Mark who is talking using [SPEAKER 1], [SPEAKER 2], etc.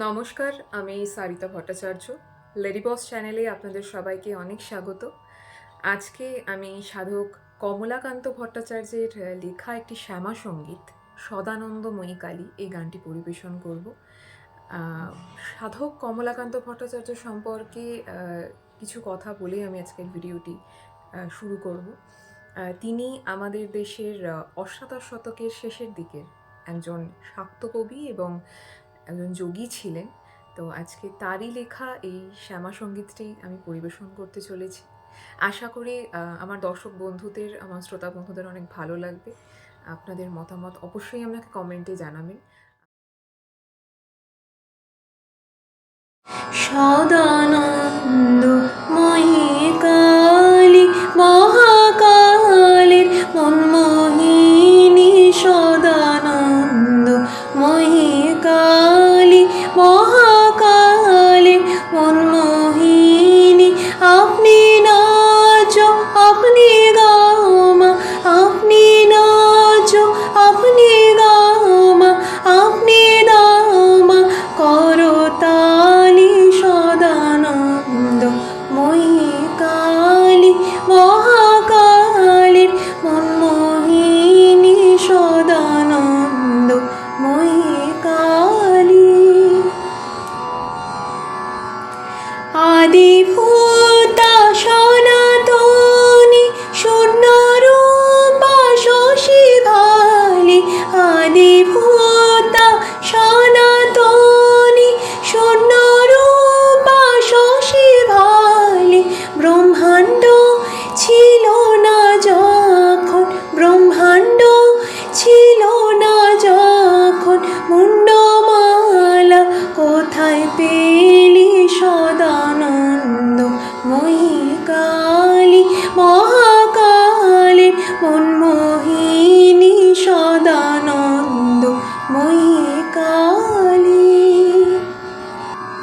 [SPEAKER 1] নমস্কার, আমি সারিতা ভট্টাচার্য। লেডি বস চ্যানেলে আপনাদের সবাইকে অনেক স্বাগত। আজকে আমি সাধক কমলাকান্ত ভট্টাচার্যের লেখা একটি শ্যামা সঙ্গীত সদানন্দময়ী কালী এই গানটি পরিবেশন করব। সাধক কমলাকান্ত ভট্টাচার্য সম্পর্কে কিছু কথা বলে আমি আজকের ভিডিওটি শুরু করব। তিনি আমাদের দেশের অষ্টাদশ শতকের শেষের দিকের একজন শাক্ত কবি এবং একজন যোগী ছিলেন। তো আজকে তারই লেখা এই শ্যামা সঙ্গীতটি আমি পরিবেশন করতে চলেছি। আশা করি আমার দর্শক বন্ধুদের, আমার শ্রোতা বন্ধুদের অনেক ভালো লাগবে। আপনাদের মতামত অবশ্যই আমাকে কমেন্টে জানাবেন।
[SPEAKER 2] সদানন্দময়ী কালী মহাকালের মনমোহিনী, সদানন্দময়ী কালী মহাকালের মনমোহিনী। আপনি নাচো, আপনি গামা, আপনি নাচো, আপনি গামা, আপনি দামা করো তালি। সদানন্দময়ী কালী মহাকালীর মনমোহিনী, সদানন্দময়ী কালী। আদিভূতা সনাতনী শূন্যরূপা শশী ভালি, আদিভূতা সনাতনী শূন্যরূপা শশী ভালি। ব্রহ্মাণ্ড ছিল না যখন, ব্রহ্মাণ্ড ছিল না যখন, মুন্ডমালা কোথায় পেলি? সদানন্দময়ী কালী মহাকালের মন